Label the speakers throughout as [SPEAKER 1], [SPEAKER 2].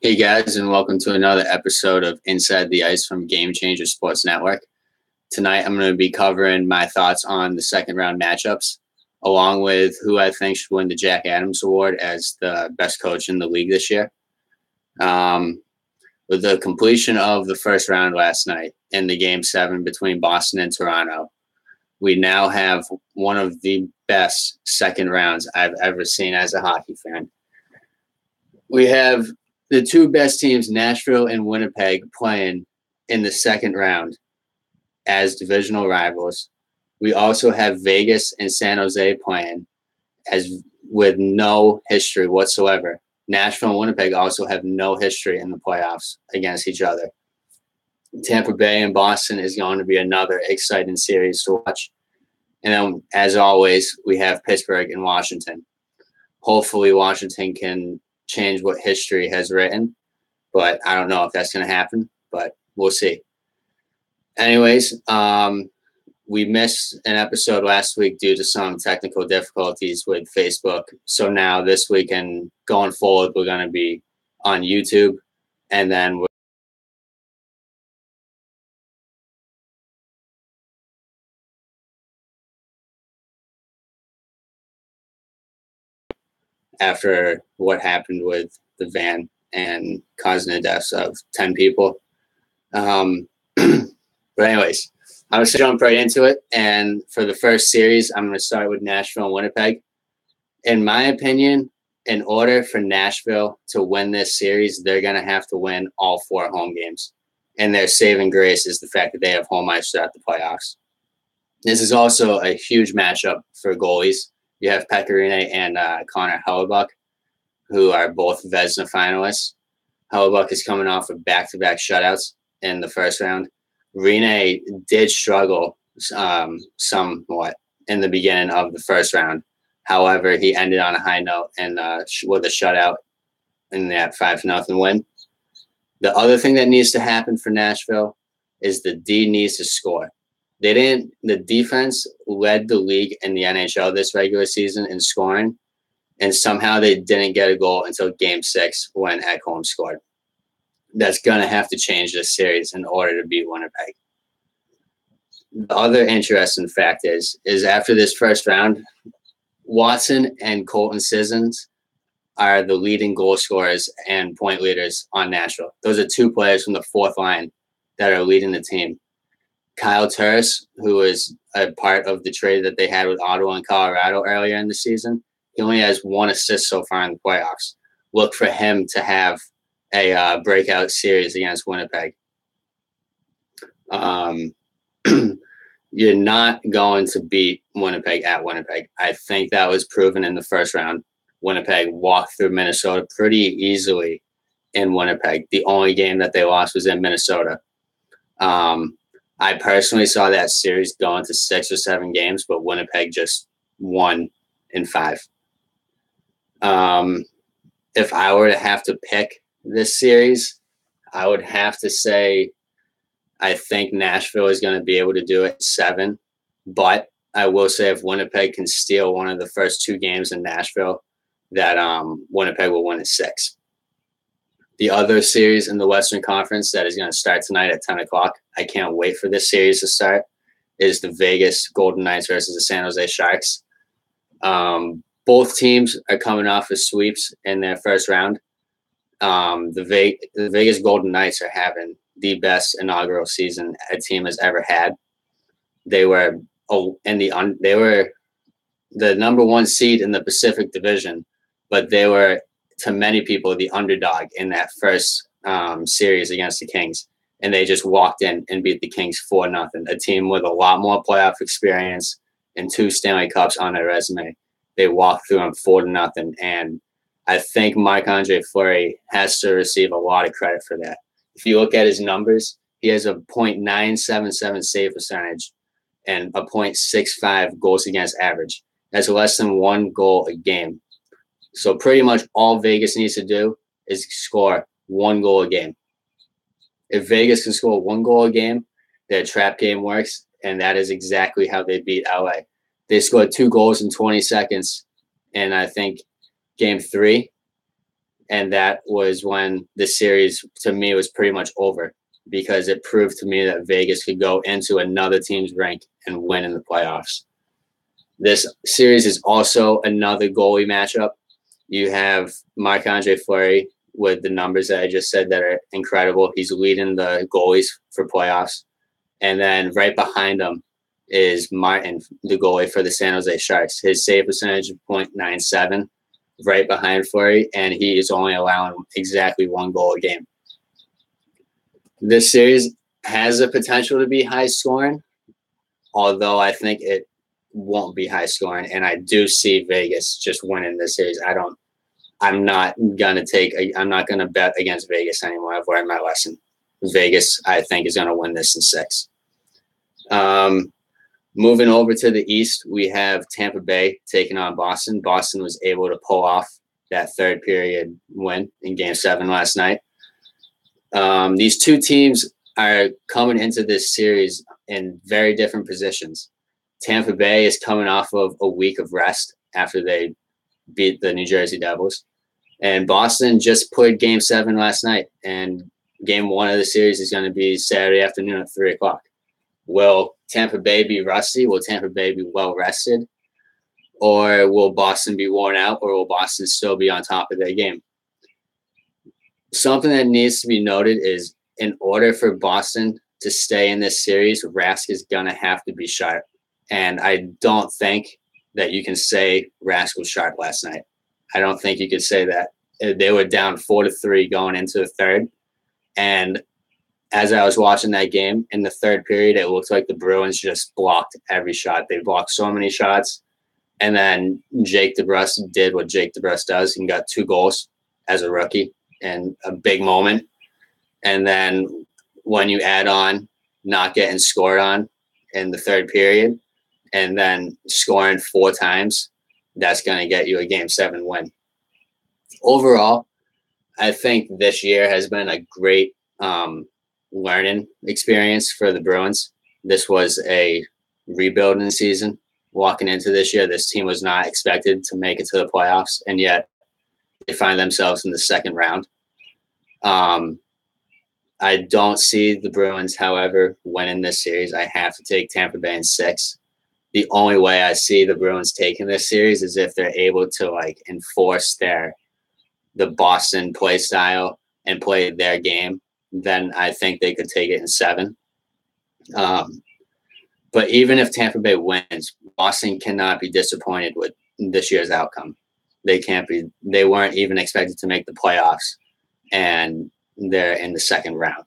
[SPEAKER 1] Hey guys, and welcome to another episode of Inside the Ice from Game Changer Sports Network. Tonight I'm going to be covering my thoughts on the second round matchups, along with who I think should win the Jack Adams Award as the best coach in the league this year. With the completion of the first round last night in the Game 7 between Boston and Toronto, we now have one of the best second rounds I've ever seen as a hockey fan. We have the two best teams, Nashville and Winnipeg, playing in the second round as divisional rivals. We also have Vegas and San Jose playing as with no history whatsoever. Nashville and Winnipeg also have no history in the playoffs against each other. Tampa Bay and Boston is going to be another exciting series to watch. And then, as always, we have Pittsburgh and Washington. Hopefully, Washington can change what history has written, but I don't know if that's going to happen, but we'll see. Anyways, we missed an episode last week due to some technical difficulties with Facebook. So now this week and going forward, we're going to be on YouTube, and then after what happened with the van and causing the deaths of 10 people. But anyways, I'm going to jump right into it. And for the first series, I'm going to start with Nashville and Winnipeg. In my opinion, in order for Nashville to win this series, they're going to have to win all 4 home games. And their saving grace is the fact that they have home ice throughout the playoffs. This is also a huge matchup for goalies. You have Pekka Rinne and Connor Hellebuyck, who are both Vezina finalists. Hellebuyck is coming off of back-to-back shutouts in the first round. Rinne did struggle somewhat in the beginning of the first round. However, he ended on a high note and with a shutout in that 5-0 win. The other thing that needs to happen for Nashville is the D needs to score. The defense led the league in the NHL this regular season in scoring, and somehow they didn't get a goal until Game 6 when Ekholm scored. That's going to have to change this series in order to beat Winnipeg. The other interesting fact is after this first round, Watson and Colton Sissons are the leading goal scorers and point leaders on Nashville. Those are 2 players from the 4th line that are leading the team. Kyle Turris, who is a part of the trade that they had with Ottawa and Colorado earlier in the season, he only has 1 assist so far in the playoffs. Look for him to have a breakout series against Winnipeg. You're not going to beat Winnipeg at Winnipeg. I think that was proven in the first round. Winnipeg walked through Minnesota pretty easily in Winnipeg. The only game that they lost was in Minnesota. I personally saw that series go into 6 or 7 games, but Winnipeg just won in 5. If I were to have to pick this series, I would have to say I think Nashville is going to be able to do it 7. But I will say if Winnipeg can steal one of the first 2 games in Nashville, that Winnipeg will win at 6. The other series in the Western Conference that is going to start tonight at 10 o'clock, I can't wait for this series to start, is the Vegas Golden Knights versus the San Jose Sharks. Both teams are coming off of sweeps in their first round. The Vegas Golden Knights are having the best inaugural season a team has ever had. They were the number 1 seed in the Pacific Division, but they were, to many people, the underdog in that first series against the Kings. And they just walked in and beat the Kings 4-0. A team with a lot more playoff experience and 2 Stanley Cups on their resume. They walked through them 4-0. And I think Marc-Andre Fleury has to receive a lot of credit for that. If you look at his numbers, he has a .977 save percentage and a .65 goals against average. That's less than 1 goal a game. So pretty much all Vegas needs to do is score 1 goal a game. If Vegas can score 1 goal a game, their trap game works, and that is exactly how they beat LA. They scored 2 goals in 20 seconds in, I think, game 3. And that was when the series, to me, was pretty much over, because it proved to me that Vegas could go into another team's rink and win in the playoffs. This series is also another goalie matchup. You have Marc-Andre Fleury with the numbers that I just said that are incredible. He's leading the goalies for playoffs. And then right behind him is Martin, the goalie for the San Jose Sharks. His save percentage of .97, right behind Fleury, and he is only allowing exactly 1 goal a game. This series has the potential to be high scoring, although I think it won't be high scoring, and I do see Vegas just winning this series. I'm not gonna bet against Vegas anymore. I've learned my lesson. Vegas, I think, is gonna win this in 6. Moving over to the East, we have Tampa Bay taking on Boston. Boston was able to pull off that third period win in Game 7 last night. These two teams are coming into this series in very different positions. Tampa Bay is coming off of a week of rest after they beat the New Jersey Devils. And Boston just played Game 7 last night. And Game 1 of the series is going to be Saturday afternoon at 3 o'clock. Will Tampa Bay be rusty? Will Tampa Bay be well rested? Or will Boston be worn out? Or will Boston still be on top of their game? Something that needs to be noted is, in order for Boston to stay in this series, Rask is going to have to be sharp. And I don't think that you can say Rask was sharp last night. I don't think you could say that. They were down 4-3 going into the third. And as I was watching that game in the third period, it looked like the Bruins just blocked every shot. They blocked so many shots. And then Jake DeBrusk did what Jake DeBrusk does and got 2 goals as a rookie in a big moment. And then when you add on not getting scored on in the third period and then scoring 4 times, that's going to get you a Game 7 win. Overall, I think this year has been a great learning experience for the Bruins. This was a rebuilding season. Walking into this year, this team was not expected to make it to the playoffs, and yet they find themselves in the second round. I don't see the Bruins, however, winning this series. I have to take Tampa Bay in 6. The only way I see the Bruins taking this series is if they're able to enforce the Boston play style and play their game. Then I think they could take it in 7. But even if Tampa Bay wins, Boston cannot be disappointed with this year's outcome. They can't be. They weren't even expected to make the playoffs, and they're in the second round.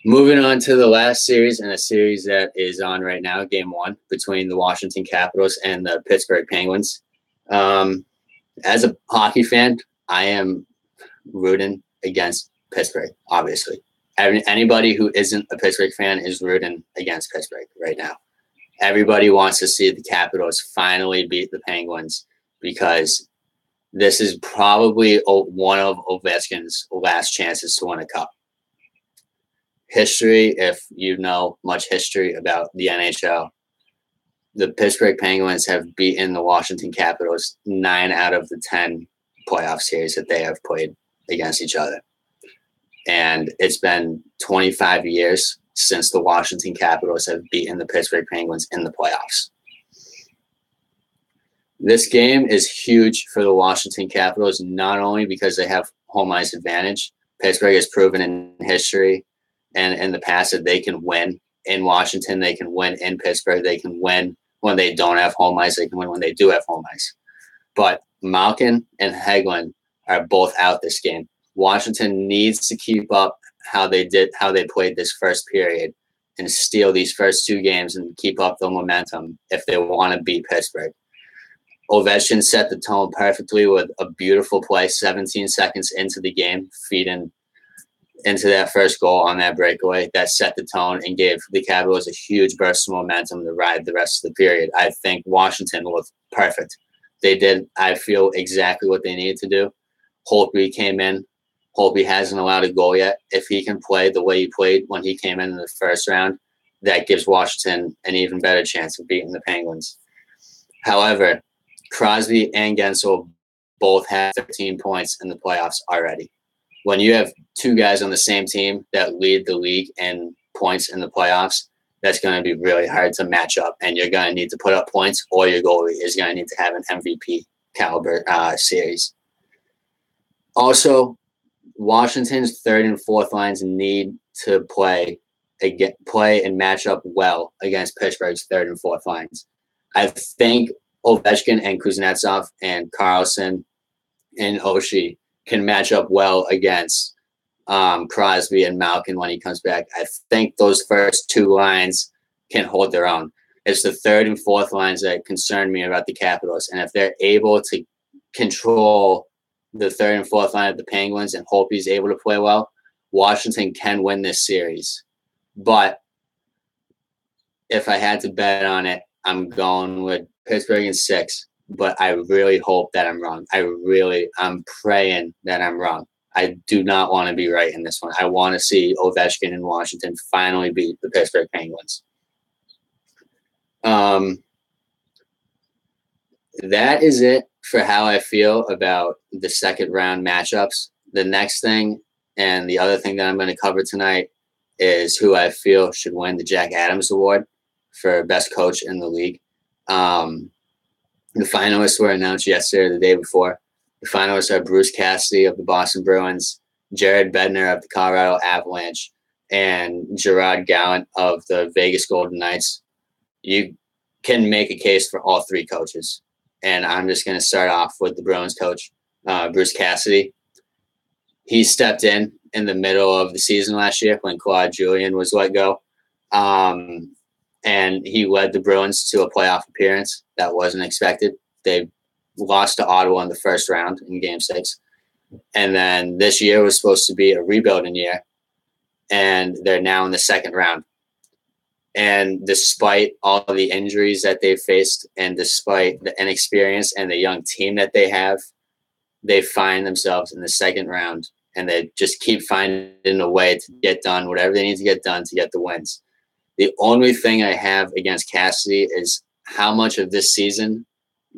[SPEAKER 1] Moving on to the last series, and a series that is on right now, Game 1, between the Washington Capitals and the Pittsburgh Penguins. As a hockey fan, I am rooting against Pittsburgh, obviously. Anybody who isn't a Pittsburgh fan is rooting against Pittsburgh right now. Everybody wants to see the Capitals finally beat the Penguins, because this is probably one of Ovechkin's last chances to win a cup. History, if you know much history about the NHL, the Pittsburgh Penguins have beaten the Washington Capitals 9 out of the 10 playoff series that they have played against each other. And it's been 25 years since the Washington Capitals have beaten the Pittsburgh Penguins in the playoffs. This game is huge for the Washington Capitals, not only because they have home ice advantage. Pittsburgh has proven in history and in the past that they can win in Washington. They can win in Pittsburgh. They can win when they don't have home ice. They can win when they do have home ice. But Malkin and Hägglund are both out this game. Washington needs to keep up how they played this first period and steal these first 2 games and keep up the momentum if they want to beat Pittsburgh. Ovechkin set the tone perfectly with a beautiful play 17 seconds into the game, feeding into that first goal on that breakaway. That set the tone and gave the Capitals a huge burst of momentum to ride the rest of the period. I think Washington looked perfect. They did, I feel, exactly what they needed to do. Holtby came in. Holtby hasn't allowed a goal yet. If he can play the way he played when he came in the first round, that gives Washington an even better chance of beating the Penguins. However, Crosby and Gensel both have 13 points in the playoffs already. When you have two guys on the same team that lead the league in points in the playoffs, that's going to be really hard to match up, and you're going to need to put up points, or your goalie is going to need to have an MVP caliber series. Also, Washington's third and fourth lines need to play and match up well against Pittsburgh's third and fourth lines. I think Ovechkin and Kuznetsov and Carlson and Oshie can match up well against Crosby and Malkin when he comes back. I think those first two lines can hold their own. It's the third and fourth lines that concern me about the Capitals. And if they're able to control the third and fourth line of the Penguins and Holtby's able to play well, Washington can win this series. But if I had to bet on it, I'm going with Pittsburgh in 6. But I really hope that I'm wrong. I'm praying that I'm wrong. I do not want to be right in this one. I want to see Ovechkin in Washington finally beat the Pittsburgh Penguins. That is it for how I feel about the second round matchups. The next thing and the other thing that I'm going to cover tonight is who I feel should win the Jack Adams Award for best coach in the league. The finalists were announced yesterday or the day before. The finalists are Bruce Cassidy of the Boston Bruins, Jared Bednar of the Colorado Avalanche, and Gerard Gallant of the Vegas Golden Knights. You can make a case for all three coaches. And I'm just going to start off with the Bruins coach, Bruce Cassidy. He stepped in the middle of the season last year when Claude Julien was let go. And he led the Bruins to a playoff appearance that wasn't expected. They lost to Ottawa in the first round in Game 6. And then this year was supposed to be a rebuilding year. And they're now in the second round. And despite all the injuries that they've faced and despite the inexperience and the young team that they have, they find themselves in the second round. And they just keep finding a way to get done whatever they need to get done to get the wins. The only thing I have against Cassidy is how much of this season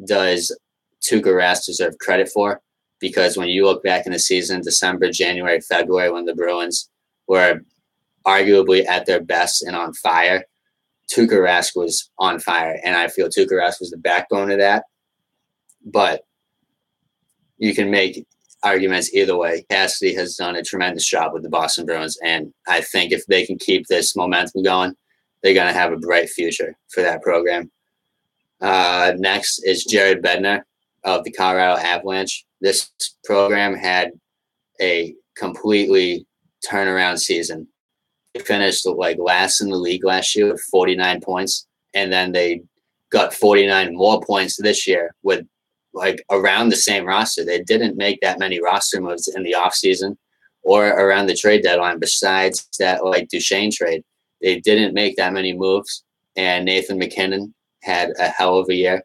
[SPEAKER 1] does Tuukka Rask deserve credit for? Because when you look back in the season, December, January, February, when the Bruins were arguably at their best and on fire, Tuukka Rask was on fire. And I feel Tuukka Rask was the backbone of that. But you can make arguments either way. Cassidy has done a tremendous job with the Boston Bruins. And I think if they can keep this momentum going, they're going to have a bright future for that program. Next is Jared Bednar of the Colorado Avalanche. This program had a completely turnaround season. They finished last in the league last year with 49 points, and then they got 49 more points this year with around the same roster. They didn't make that many roster moves in the offseason or around the trade deadline besides that Duchesne trade. They didn't make that many moves, and Nathan MacKinnon had a hell of a year.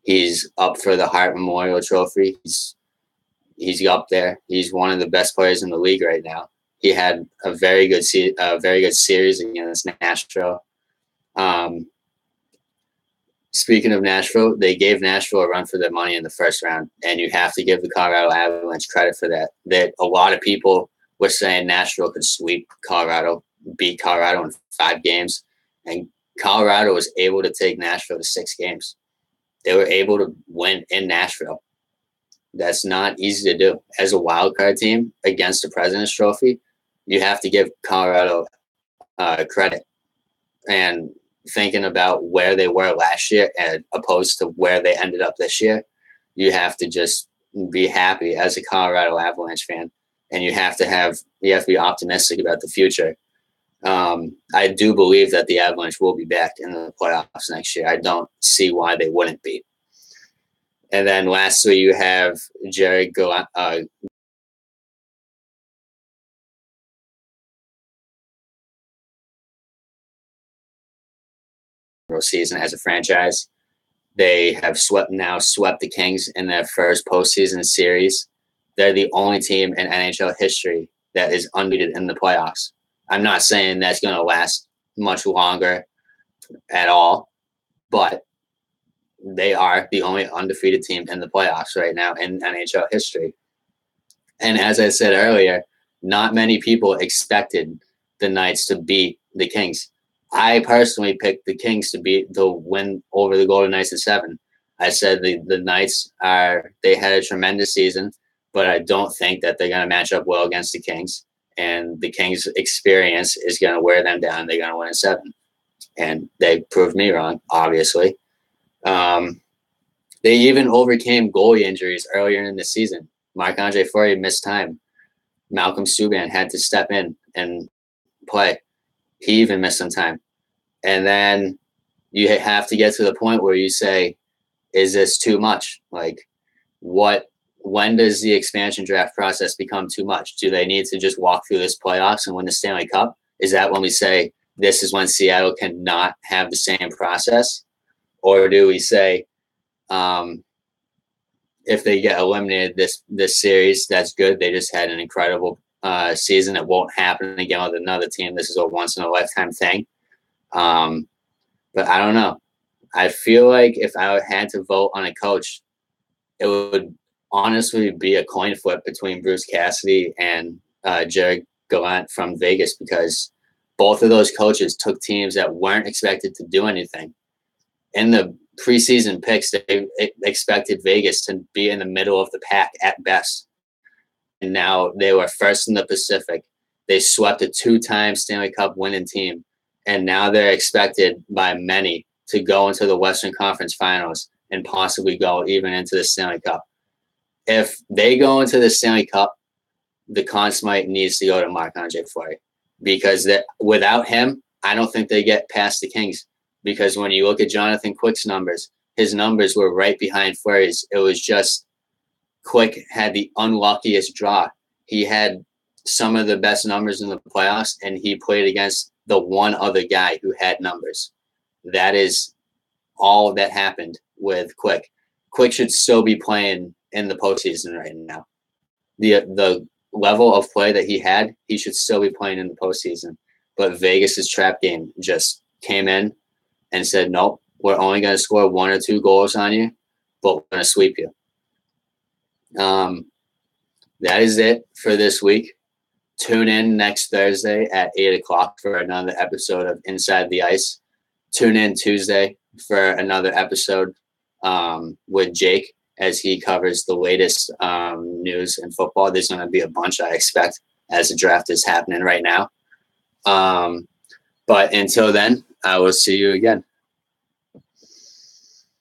[SPEAKER 1] He's up for the Hart Memorial Trophy. He's up there. He's one of the best players in the league right now. He had a very good series against Nashville. Speaking of Nashville, they gave Nashville a run for their money in the first round, and you have to give the Colorado Avalanche credit for that. That a lot of people were saying Nashville could sweep Colorado, beat Colorado in 5 games, and Colorado was able to take Nashville to 6 games. They were able to win in Nashville. That's not easy to do. As a wild card team against the President's Trophy, you have to give Colorado credit. And thinking about where they were last year as opposed to where they ended up this year, you have to just be happy as a Colorado Avalanche fan. And you have to be optimistic about the future. I do believe that the Avalanche will be back in the playoffs next year. I don't see why they wouldn't be. And then lastly, you have Jerry season as a franchise. They have swept the Kings in their first postseason series. They're the only team in NHL history that is undefeated in the playoffs. I'm not saying that's going to last much longer at all, but they are the only undefeated team in the playoffs right now in NHL history. And as I said earlier, not many people expected the Knights to beat the Kings. I personally picked the Kings to win over the Golden Knights in 7. I said the Knights they had a tremendous season, but I don't think that they're going to match up well against the Kings. And the Kings' experience is going to wear them down. They're going to win in 7. And they proved me wrong, obviously. They even overcame goalie injuries earlier in the season. Marc-Andre Fleury missed time. Malcolm Subban had to step in and play. He even missed some time. And then you have to get to the point where you say, is this too much? Like, when does the expansion draft process become too much? Do they need to just walk through this playoffs and win the Stanley Cup? Is that when we say this is when Seattle cannot have the same process? Or do we say, if they get eliminated this series, that's good. They just had an incredible season. It won't happen again with another team. This is a once-in-a-lifetime thing. But I don't know. I feel like if I had to vote on a coach, it would honestly be a coin flip between Bruce Cassidy and Gerard Gallant from Vegas, because both of those coaches took teams that weren't expected to do anything. In the preseason picks, they expected Vegas to be in the middle of the pack at best. And now they were first in the Pacific. They swept a 2-time Stanley Cup winning team. And now they're expected by many to go into the Western Conference Finals and possibly go even into the Stanley Cup. If they go into the Stanley Cup, the Conn Smythe needs to go to Marc-Andre Fleury, because without him, I don't think they get past the Kings. Because when you look at Jonathan Quick's numbers, his numbers were right behind Fleury's. It was just Quick had the unluckiest draw. He had some of the best numbers in the playoffs, and he played against the one other guy who had numbers. That is all that happened with Quick. Quick should still be playing in the postseason right now. The level of play that he had, he should still be playing in the postseason. But Vegas's trap game just came in and said, nope, we're only going to score 1 or 2 goals on you, but we're going to sweep you. That is it for this week. Tune in next Thursday at 8 o'clock for another episode of Inside the Ice. Tune in Tuesday for another episode with Jake as he covers the latest news in football. There's going to be a bunch, I expect, as the draft is happening right now. But until then, I will see you again.